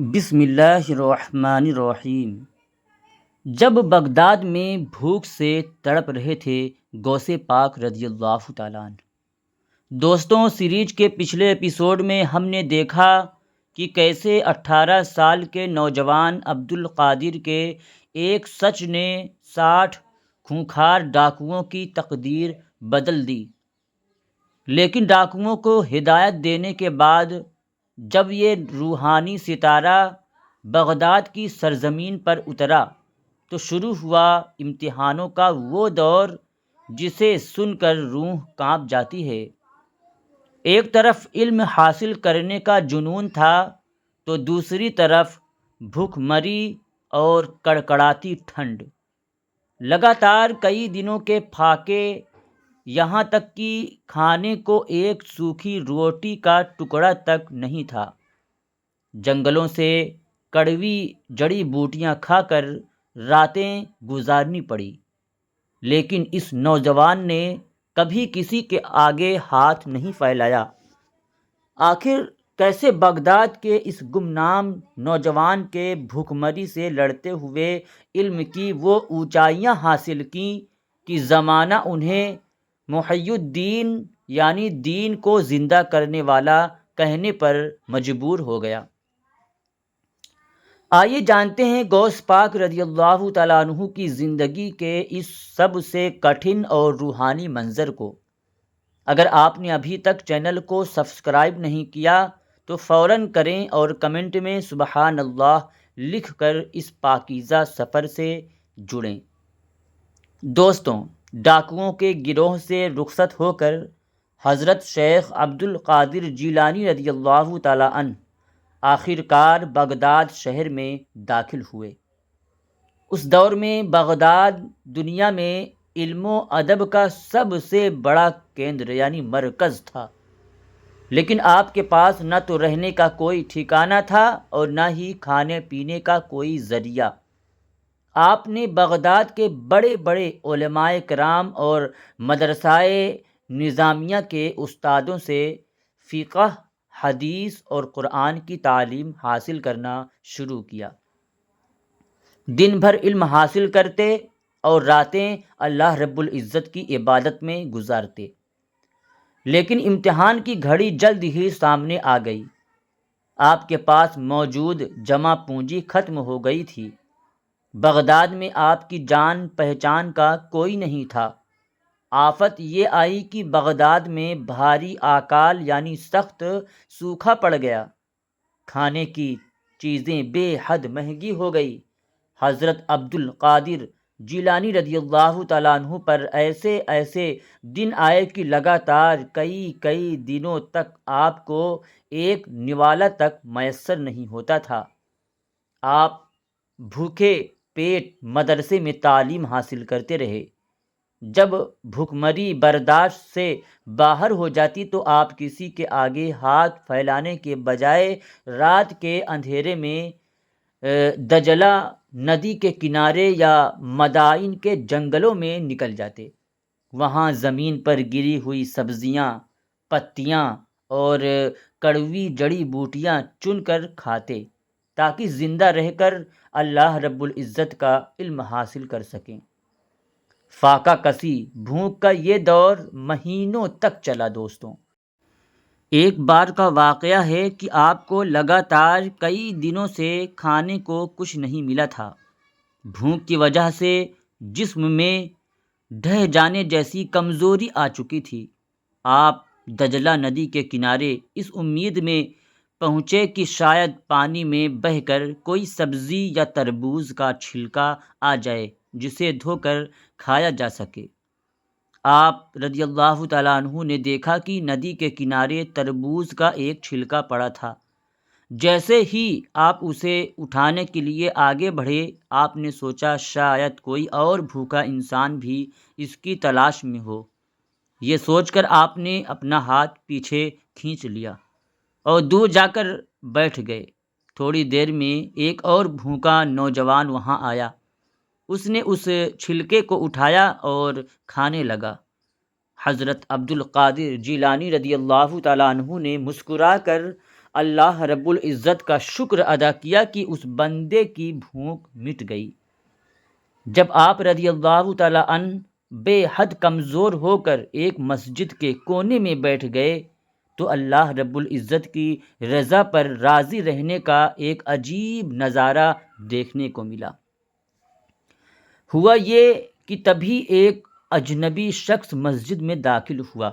بسم اللہ الرحمن الرحیم۔ جب بغداد میں بھوک سے تڑپ رہے تھے غوث پاک رضی اللہ تعالیٰ عنہ۔ دوستوں، سیریز کے پچھلے ایپیسوڈ میں ہم نے دیکھا کہ کیسے 18 سال کے نوجوان عبدالقادر کے ایک سچ نے 60 خونخوار ڈاکوؤں کی تقدیر بدل دی۔ لیکن ڈاکوؤں کو ہدایت دینے کے بعد جب یہ روحانی ستارہ بغداد کی سرزمین پر اترا تو شروع ہوا امتحانوں کا وہ دور جسے سن کر روح کانپ جاتی ہے۔ ایک طرف علم حاصل کرنے کا جنون تھا تو دوسری طرف بھوک مری اور کڑکڑاتی ٹھنڈ۔ لگاتار کئی دنوں کے پھاقے، یہاں تک کہ کھانے کو ایک سوکھی روٹی کا ٹکڑا تک نہیں تھا۔ جنگلوں سے کڑوی جڑی بوٹیاں کھا کر راتیں گزارنی پڑی، لیکن اس نوجوان نے کبھی کسی کے آگے ہاتھ نہیں پھیلایا۔ آخر کیسے بغداد کے اس گمنام نوجوان کے بھوک مری سے لڑتے ہوئے علم کی وہ اونچائیاں حاصل کیں کہ زمانہ انہیں محی الدین یعنی دین کو زندہ کرنے والا کہنے پر مجبور ہو گیا۔ آئیے جانتے ہیں غوث پاک رضی اللہ تعالیٰ عنہ کی زندگی کے اس سب سے کٹھن اور روحانی منظر کو۔ اگر آپ نے ابھی تک چینل کو سبسکرائب نہیں کیا تو فوراً کریں اور کمنٹ میں سبحان اللہ لکھ کر اس پاکیزہ سفر سے جڑیں۔ دوستوں، ڈاکوؤں کے گروہ سے رخصت ہو کر حضرت شیخ عبدالقادر جیلانی رضی اللہ تعالیٰ عنہ آخر کار بغداد شہر میں داخل ہوئے۔ اس دور میں بغداد دنیا میں علم و ادب کا سب سے بڑا کیندر یعنی مرکز تھا، لیکن آپ کے پاس نہ تو رہنے کا کوئی ٹھکانہ تھا اور نہ ہی کھانے پینے کا کوئی ذریعہ۔ آپ نے بغداد کے بڑے بڑے علماء کرام اور مدرسہ نظامیہ کے استادوں سے فقہ، حدیث اور قرآن کی تعلیم حاصل کرنا شروع کیا۔ دن بھر علم حاصل کرتے اور راتیں اللہ رب العزت کی عبادت میں گزارتے، لیکن امتحان کی گھڑی جلد ہی سامنے آ گئی۔ آپ کے پاس موجود جمع پونجی ختم ہو گئی تھی۔ بغداد میں آپ کی جان پہچان کا کوئی نہیں تھا۔ آفت یہ آئی کہ بغداد میں بھاری آکال یعنی سخت سوکھا پڑ گیا۔ کھانے کی چیزیں بے حد مہنگی ہو گئی۔ حضرت عبدالقادر جیلانی رضی اللہ تعالیٰ عنہ پر ایسے دن آئے کہ لگاتار کئی دنوں تک آپ کو ایک نوالہ تک میسر نہیں ہوتا تھا۔ آپ بھوکے پیٹ مدرسے میں تعلیم حاصل کرتے رہے۔ جب بھوک مری برداشت سے باہر ہو جاتی تو آپ کسی کے آگے ہاتھ پھیلانے کے بجائے رات کے اندھیرے میں دجلہ ندی کے کنارے یا مدائن کے جنگلوں میں نکل جاتے۔ وہاں زمین پر گری ہوئی سبزیاں، پتیاں اور کڑوی جڑی بوٹیاں چن کر کھاتے تاکہ زندہ رہ کر اللہ رب العزت کا علم حاصل کر سکیں۔ فاقہ کسی بھوک کا یہ دور مہینوں تک چلا۔ دوستوں، ایک بار کا واقعہ ہے کہ آپ کو لگاتار کئی دنوں سے کھانے کو کچھ نہیں ملا تھا۔ بھوک کی وجہ سے جسم میں ڈھہ جانے جیسی کمزوری آ چکی تھی۔ آپ دجلہ ندی کے کنارے اس امید میں پہنچے کہ شاید پانی میں بہہ کر کوئی سبزی یا تربوز کا چھلکا آ جائے جسے دھو کر کھایا جا سکے۔ آپ رضی اللہ تعالیٰ عنہ نے دیکھا کہ ندی کے کنارے تربوز کا ایک چھلکا پڑا تھا۔ جیسے ہی آپ اسے اٹھانے کے لیے آگے بڑھے، آپ نے سوچا شاید کوئی اور بھوکا انسان بھی اس کی تلاش میں ہو۔ یہ سوچ کر آپ نے اپنا ہاتھ پیچھے کھینچ لیا اور دور جا کر بیٹھ گئے۔ تھوڑی دیر میں ایک اور بھوکا نوجوان وہاں آیا۔ اس نے اس چھلکے کو اٹھایا اور کھانے لگا۔ حضرت عبدالقادر جیلانی رضی اللہ تعالیٰ عنہ نے مسکرا کر اللہ رب العزت کا شکر ادا کیا کہ اس بندے کی بھوک مٹ گئی۔ جب آپ رضی اللہ تعالیٰ عنہ بے حد کمزور ہو کر ایک مسجد کے کونے میں بیٹھ گئے تو اللہ رب العزت کی رضا پر راضی رہنے کا ایک عجیب نظارہ دیکھنے کو ملا۔ ہوا یہ کہ تبھی ایک اجنبی شخص مسجد میں داخل ہوا۔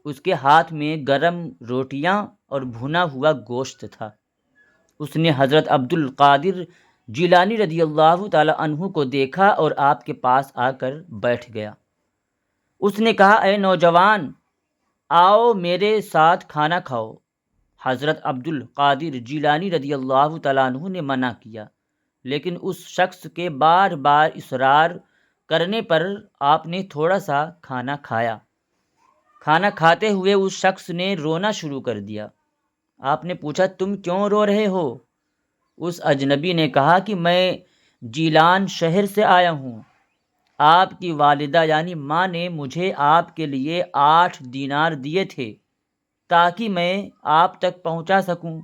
اس کے ہاتھ میں گرم روٹیاں اور بھنا ہوا گوشت تھا۔ اس نے حضرت عبد القادر جیلانی رضی اللہ تعالی عنہ کو دیکھا اور آپ کے پاس آ کر بیٹھ گیا۔ اس نے کہا، اے نوجوان، آؤ میرے ساتھ کھانا کھاؤ۔ حضرت عبد القادر جیلانی رضی اللہ تعالیٰ عنہ نے منع کیا، لیکن اس شخص کے بار بار اصرار کرنے پر آپ نے تھوڑا سا کھانا کھایا۔ کھانا کھاتے ہوئے اس شخص نے رونا شروع کر دیا۔ آپ نے پوچھا، تم کیوں رو رہے ہو؟ اس اجنبی نے کہا کہ میں جیلان شہر سے آیا ہوں۔ آپ کی والدہ یعنی ماں نے مجھے آپ کے لیے 8 دینار دیے تھے تاکہ میں آپ تک پہنچا سکوں۔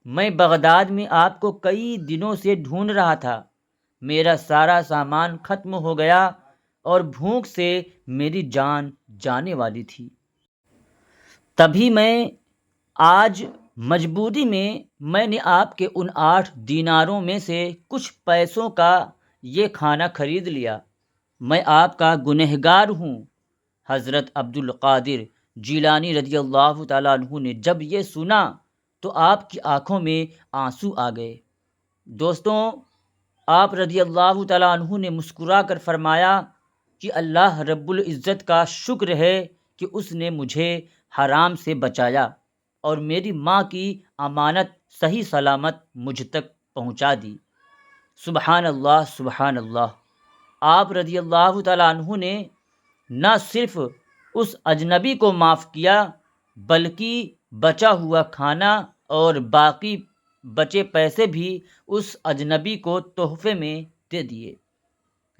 میں بغداد میں آپ کو کئی دنوں سے ڈھونڈ رہا تھا۔ میرا سارا سامان ختم ہو گیا اور بھوک سے میری جان جانے والی تھی۔ تبھی میں آج مجبوری میں نے آپ کے ان 8 دیناروں میں سے کچھ پیسوں کا یہ کھانا خرید لیا۔ میں آپ کا گنہگار ہوں۔ حضرت عبد القادر جیلانی رضی اللہ تعالیٰ عنہ نے جب یہ سنا تو آپ کی آنکھوں میں آنسو آ گئے۔ دوستوں، آپ رضی اللہ تعالیٰ عنہ نے مسکرا کر فرمایا کہ اللہ رب العزت کا شکر ہے کہ اس نے مجھے حرام سے بچایا اور میری ماں کی امانت صحیح سلامت مجھ تک پہنچا دی۔ سبحان اللہ، سبحان اللہ۔ آپ رضی اللہ تعالیٰ عنہ نے نہ صرف اس اجنبی کو معاف کیا بلکہ بچا ہوا کھانا اور باقی بچے پیسے بھی اس اجنبی کو تحفے میں دے دیے۔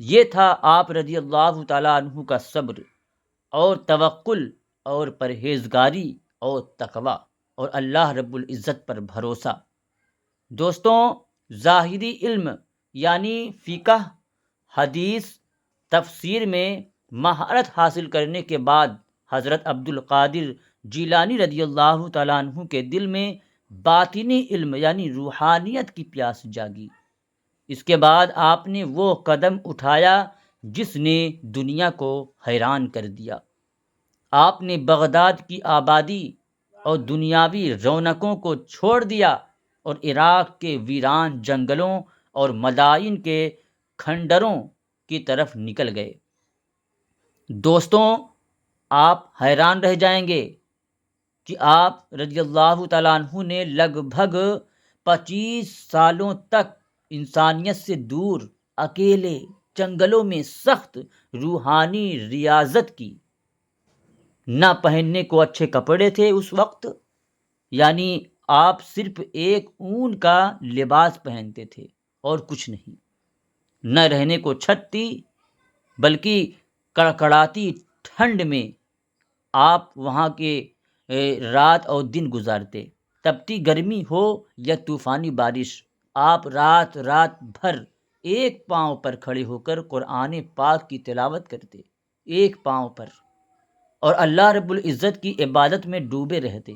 یہ تھا آپ رضی اللہ تعالیٰ عنہ کا صبر اور توکل اور پرہیزگاری اور تقوی اور اللہ رب العزت پر بھروسہ۔ دوستوں، ظاہری علم یعنی فقہ، حدیث، تفسیر میں مہارت حاصل کرنے کے بعد حضرت عبد القادر جیلانی رضی اللہ تعالیٰ عنہ کے دل میں باطنی علم یعنی روحانیت کی پیاس جاگی۔ اس کے بعد آپ نے وہ قدم اٹھایا جس نے دنیا کو حیران کر دیا۔ آپ نے بغداد کی آبادی اور دنیاوی رونقوں کو چھوڑ دیا اور عراق کے ویران جنگلوں اور مدائن کے کھنڈروں کی طرف نکل گئے۔ دوستوں، آپ حیران رہ جائیں گے کہ آپ رضی اللہ تعالیٰ عنہ نے لگ بھگ 25 سالوں تک انسانیت سے دور اکیلے جنگلوں میں سخت روحانی ریاضت کی۔ نہ پہننے کو اچھے کپڑے تھے اس وقت، یعنی آپ صرف ایک اون کا لباس پہنتے تھے اور کچھ نہیں۔ نہ رہنے کو چھت تھی بلکہ کڑکڑاتی ٹھنڈ میں آپ وہاں کے رات اور دن گزارتے۔ تپتی گرمی ہو یا طوفانی بارش، آپ رات بھر ایک پاؤں پر کھڑے ہو کر قرآن پاک کی تلاوت کرتے، ایک پاؤں پر، اور اللہ رب العزت کی عبادت میں ڈوبے رہتے۔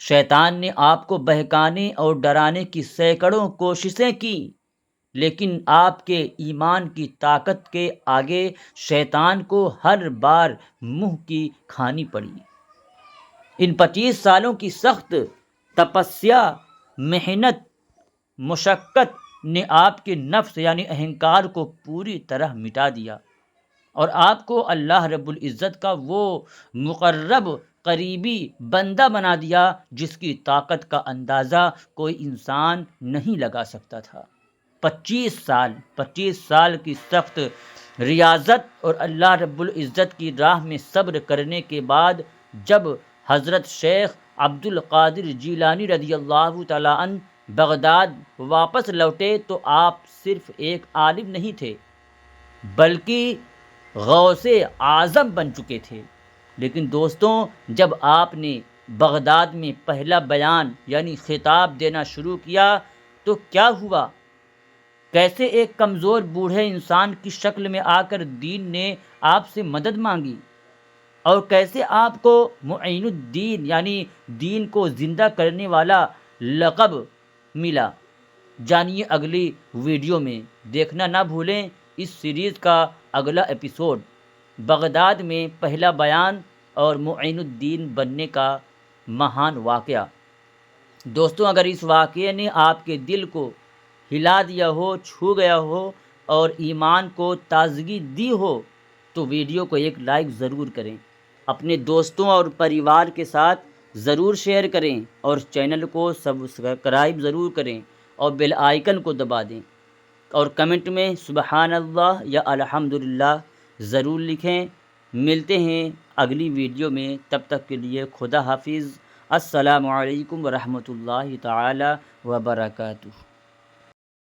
شیطان نے آپ کو بہکانے اور ڈرانے کی سینکڑوں کوششیں کی، لیکن آپ کے ایمان کی طاقت کے آگے شیطان کو ہر بار منہ کی کھانی پڑی۔ ان 25 سالوں کی سخت تپسیا، محنت، مشقت نے آپ کے نفس یعنی اہنکار کو پوری طرح مٹا دیا اور آپ کو اللہ رب العزت کا وہ مقرب قریبی بندہ بنا دیا جس کی طاقت کا اندازہ کوئی انسان نہیں لگا سکتا تھا۔ 25 سال کی سخت ریاضت اور اللہ رب العزت کی راہ میں صبر کرنے کے بعد جب حضرت شیخ عبد القادر جیلانی رضی اللہ تعالیٰ عنہ بغداد واپس لوٹے تو آپ صرف ایک عالم نہیں تھے بلکہ غوث اعظم بن چکے تھے۔ لیکن دوستوں، جب آپ نے بغداد میں پہلا بیان یعنی خطاب دینا شروع کیا تو کیا ہوا؟ کیسے ایک کمزور بوڑھے انسان کی شکل میں آ کر دین نے آپ سے مدد مانگی، اور کیسے آپ کو معین الدین یعنی دین کو زندہ کرنے والا لقب ملا؟ جانیے اگلی ویڈیو میں۔ دیکھنا نہ بھولیں اس سیریز کا اگلا ایپیسوڈ، بغداد میں پہلا بیان اور معین الدین بننے کا مہان واقعہ۔ دوستوں، اگر اس واقعے نے آپ کے دل کو ہلا دیا ہو، چھو گیا ہو اور ایمان کو تازگی دی ہو تو ویڈیو کو ایک لائک ضرور کریں، اپنے دوستوں اور پریوار کے ساتھ ضرور شیئر کریں، اور چینل کو سبسکرائب ضرور کریں اور بیل آئیکن کو دبا دیں، اور کمنٹ میں سبحان اللہ یا الحمدللہ ضرور لکھیں۔ ملتے ہیں اگلی ویڈیو میں، تب تک کے لیے خدا حافظ۔ السلام علیکم ورحمۃ اللہ تعالی وبرکاتہ۔